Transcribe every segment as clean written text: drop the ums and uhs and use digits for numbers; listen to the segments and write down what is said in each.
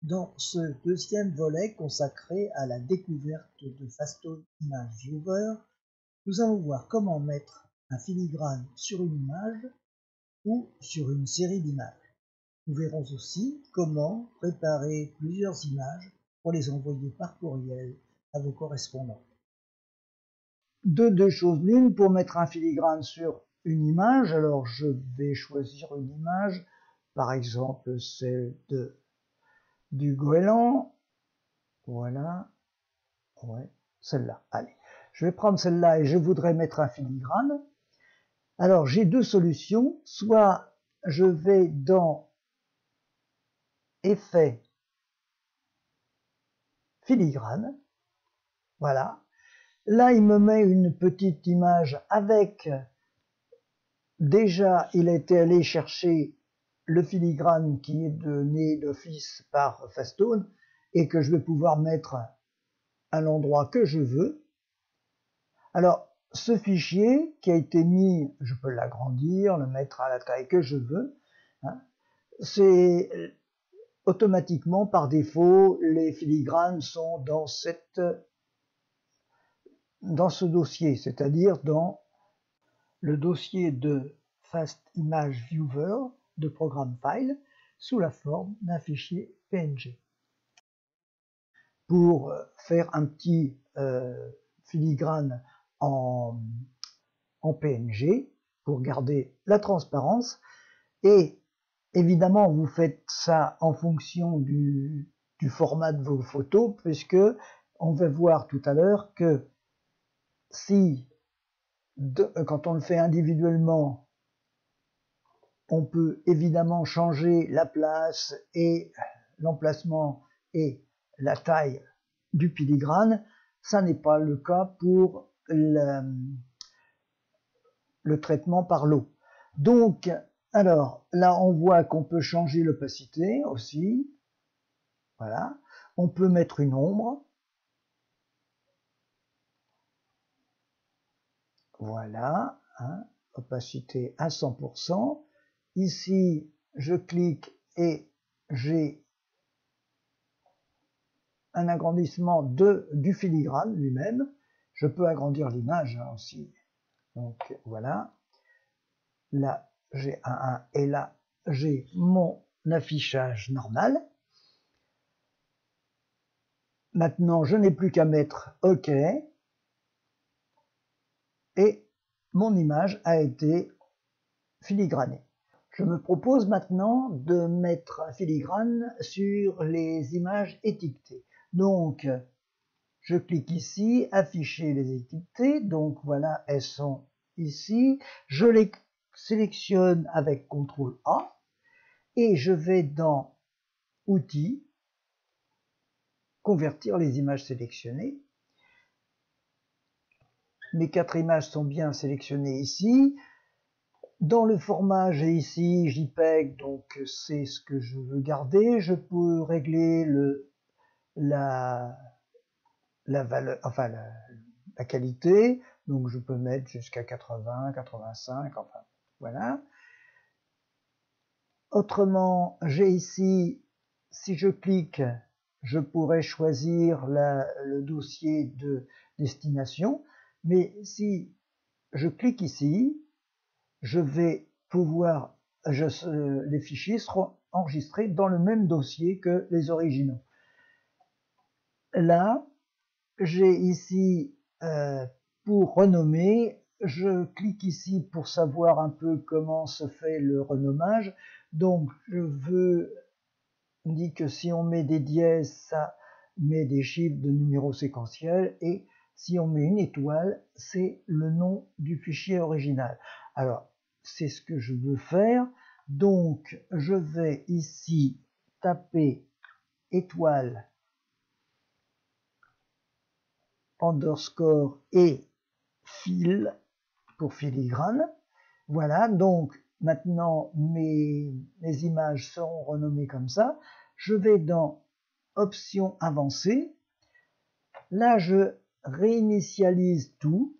Dans ce deuxième volet consacré à la découverte de Fastone Image Viewer, nous allons voir comment mettre un filigrane sur une image ou sur une série d'images. Nous verrons aussi comment préparer plusieurs images pour les envoyer par courriel à vos correspondants. De deux choses l'une, pour mettre un filigrane sur une image, alors je vais choisir une image, par exemple celle du goéland. Voilà, ouais, celle-là. Allez, je vais prendre celle-là et je voudrais mettre un filigrane. Alors j'ai deux solutions, soit je vais dans Effet, filigrane, voilà. Là il me met une petite image avec, déjà il a été allé chercher le filigrane qui est donné d'office par Fastone et que je vais pouvoir mettre à l'endroit que je veux. Alors, ce fichier qui a été mis, je peux l'agrandir, le mettre à la taille que je veux, hein, c'est automatiquement, par défaut, les filigranes sont dans ce dossier, c'est-à-dire dans le dossier de Fast Image Viewer de Programme File sous la forme d'un fichier PNG. Pour faire un petit filigrane en PNG pour garder la transparence, et évidemment vous faites ça en fonction du format de vos photos, puisque on va voir tout à l'heure que si quand on le fait individuellement, on peut évidemment changer la place et l'emplacement et la taille du filigrane, ça n'est pas le cas pour le traitement par l'eau. Donc, alors, là, on voit qu'on peut changer l'opacité aussi. Voilà. On peut mettre une ombre. Voilà. Hein, opacité à 100%. Ici, je clique et j'ai un agrandissement du filigrane lui-même. Je peux agrandir l'image aussi. Donc, voilà. Là, j'ai un 1 et là, j'ai mon affichage normal. Maintenant, je n'ai plus qu'à mettre OK et mon image a été filigranée. Je me propose maintenant de mettre un filigrane sur les images étiquetées. Donc, je clique ici, afficher les étiquetées. Donc voilà, elles sont ici. Je les sélectionne avec CTRL A et je vais dans Outils, convertir les images sélectionnées. Mes 4 images sont bien sélectionnées ici. Dans le format, j'ai ici JPEG, donc c'est ce que je veux garder. Je peux régler la valeur, enfin la qualité. Donc je peux mettre jusqu'à 80, 85, enfin voilà. Autrement, j'ai ici, si je clique, je pourrais choisir le dossier de destination. Mais si je clique ici, je vais pouvoir, les fichiers seront enregistrés dans le même dossier que les originaux. Là, j'ai ici, pour renommer, je clique ici pour savoir un peu comment se fait le renommage. Donc, on dit que si on met des dièses, ça met des chiffres de numéros séquentiels, et si on met une étoile, c'est le nom du fichier original. Alors, c'est ce que je veux faire. Donc, je vais ici taper étoile underscore et fil pour filigrane. Voilà, donc maintenant mes images seront renommées comme ça. Je vais dans Options avancées. Là, je réinitialise tout.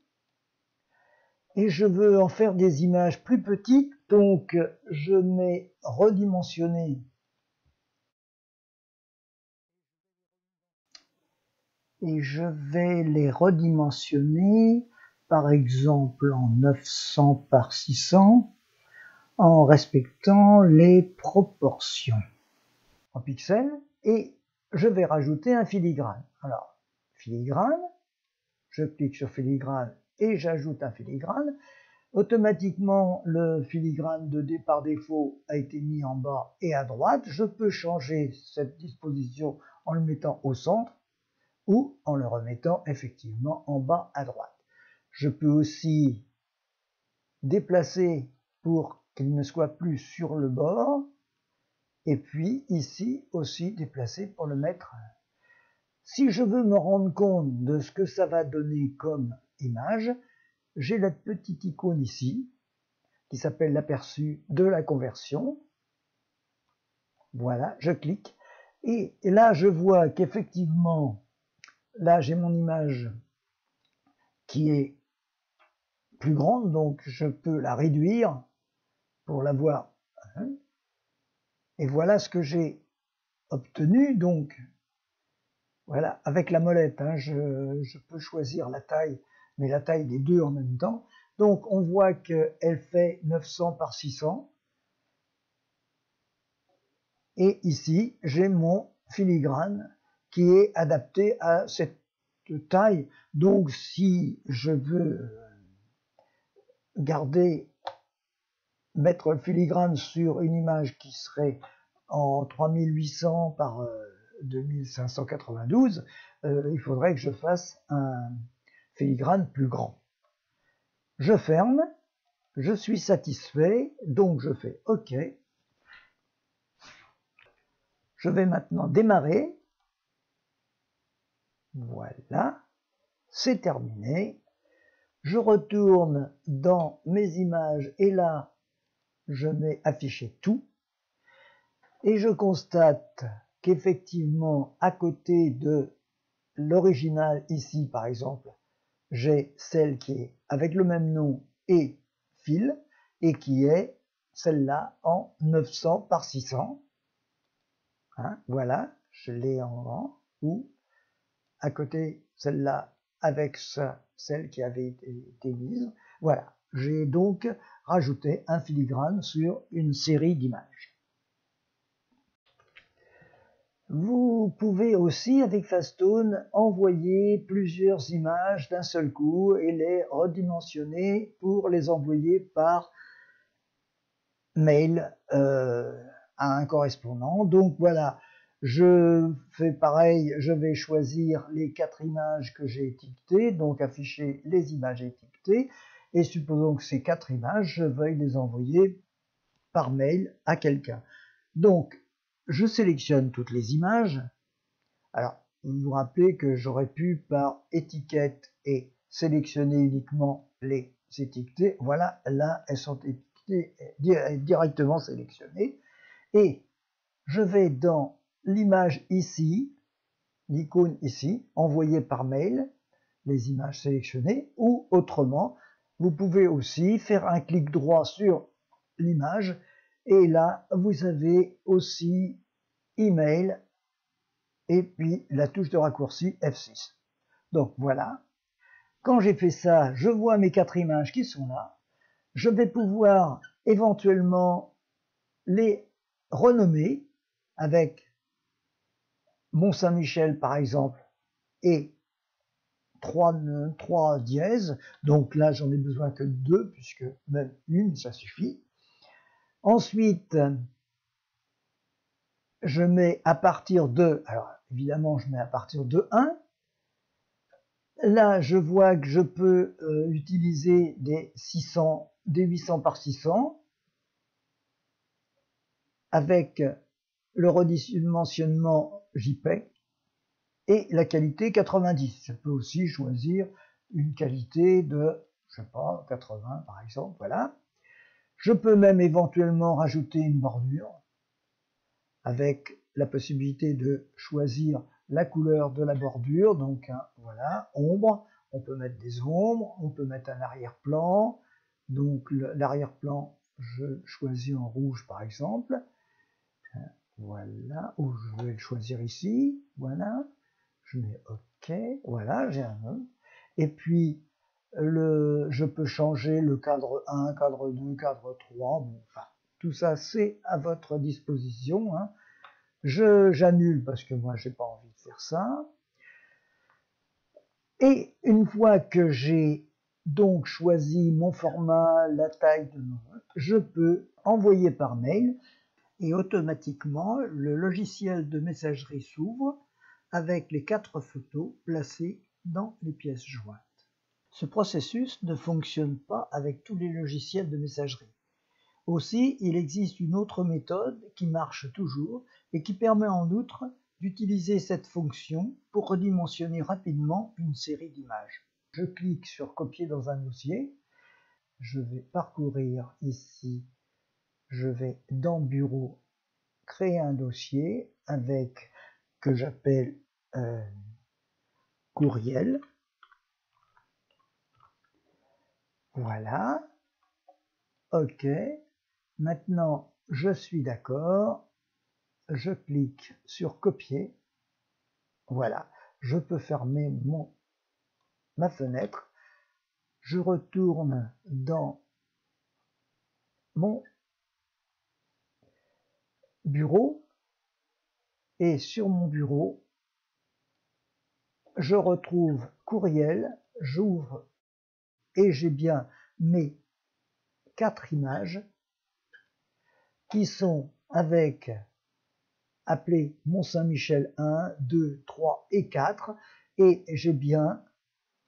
Et je veux en faire des images plus petites, donc je mets redimensionner et je vais les redimensionner, par exemple en 900 par 600, en respectant les proportions en pixels, et je vais rajouter un filigrane. Alors, filigrane, je clique sur filigrane et j'ajoute un filigrane. Automatiquement, le filigrane par défaut a été mis en bas et à droite. Je peux changer cette disposition en le mettant au centre ou en le remettant effectivement en bas à droite. Je peux aussi déplacer pour qu'il ne soit plus sur le bord, et puis ici aussi déplacer pour le mettre. Si je veux me rendre compte de ce que ça va donner comme image, j'ai la petite icône ici qui s'appelle l'aperçu de la conversion. Voilà, je clique et là je vois qu'effectivement, là j'ai mon image qui est plus grande, donc je peux la réduire pour la voir. Et voilà ce que j'ai obtenu. Donc voilà, avec la molette, je peux choisir la taille, mais la taille des deux en même temps. Donc on voit qu'elle fait 900 par 600. Et ici, j'ai mon filigrane qui est adapté à cette taille. Donc si je veux mettre le filigrane sur une image qui serait en 3800 par 2592, il faudrait que je fasse un filigrane plus grand. Je ferme, je suis satisfait, donc je fais OK. Je vais maintenant démarrer. Voilà, c'est terminé. Je retourne dans mes images et là, je mets afficher tout. Et je constate qu'effectivement, à côté de l'original ici, par exemple, j'ai celle qui est avec le même nom et fil, et qui est celle-là en 900 par 600. Voilà, je l'ai en grand, ou à côté celle-là avec celle qui avait été mise. Voilà, j'ai donc rajouté un filigrane sur une série d'images. Vous pouvez aussi, avec Fastone, envoyer plusieurs images d'un seul coup et les redimensionner pour les envoyer par mail à un correspondant. Donc voilà, je fais pareil, je vais choisir les 4 images que j'ai étiquetées, donc afficher les images étiquetées, et supposons que ces 4 images, je veuille les envoyer par mail à quelqu'un. Donc, je sélectionne toutes les images. Alors, vous vous rappelez que j'aurais pu, par étiquette et sélectionner uniquement les étiquetées. Voilà, là, elles sont étiquetées, directement sélectionnées. Et je vais dans l'image ici, l'icône ici, envoyer par mail les images sélectionnées, ou autrement, vous pouvez aussi faire un clic droit sur l'image, et là, vous avez aussi email, et puis la touche de raccourci F6. Donc voilà, quand j'ai fait ça, je vois mes 4 images qui sont là. Je vais pouvoir éventuellement les renommer avec Mont-Saint-Michel par exemple et 3 dièses. Donc là, j'en ai besoin que 2 puisque même une, ça suffit. Ensuite, je mets à partir de, alors évidemment, je mets à partir de 1. Là, je vois que je peux utiliser des 800 par 600 avec le redimensionnement JPEG et la qualité 90. Je peux aussi choisir une qualité de, je sais pas, 80 par exemple, voilà. Je peux même éventuellement rajouter une bordure avec la possibilité de choisir la couleur de la bordure, donc voilà, ombre, on peut mettre des ombres, on peut mettre un arrière-plan, donc l'arrière-plan, je choisis en rouge par exemple, voilà, ou je vais le choisir ici, voilà, je mets OK, Ok, voilà, j'ai un nom. Et puis, je peux changer le cadre 1, cadre 2, cadre 3. Bon, enfin, tout ça, c'est à votre disposition. Hein. J'annule parce que moi, j'ai pas envie de faire ça. Et une fois que j'ai donc choisi mon format, la taille de mon note, je peux envoyer par mail et automatiquement, le logiciel de messagerie s'ouvre avec les 4 photos placées dans les pièces jointes. Ce processus ne fonctionne pas avec tous les logiciels de messagerie. Aussi, il existe une autre méthode qui marche toujours et qui permet en outre d'utiliser cette fonction pour redimensionner rapidement une série d'images. Je clique sur copier dans un dossier, je vais parcourir ici, je vais dans bureau, créer un dossier avec que j'appelle courriel. Voilà. OK. Maintenant, je suis d'accord. Je clique sur copier. Voilà. Je peux fermer ma fenêtre. Je retourne dans mon bureau. Et sur mon bureau, je retrouve courriel. J'ouvre et j'ai bien mes 4 images qui sont avec appelé Mont-Saint-Michel 1, 2, 3 et 4 et j'ai bien,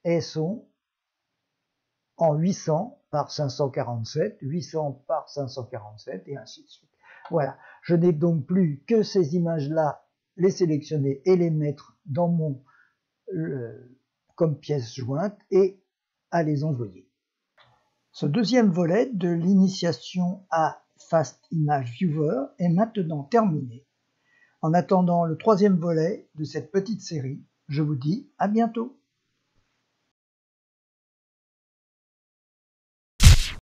elles sont en 800 par 547, 800 par 547 et ainsi de suite. Voilà, je n'ai donc plus que ces images-là, les sélectionner et les mettre dans mon comme pièce jointe et à les envoyer. Ce deuxième volet de l'initiation à Fast Image Viewer est maintenant terminé. En attendant le troisième volet de cette petite série, je vous dis à bientôt.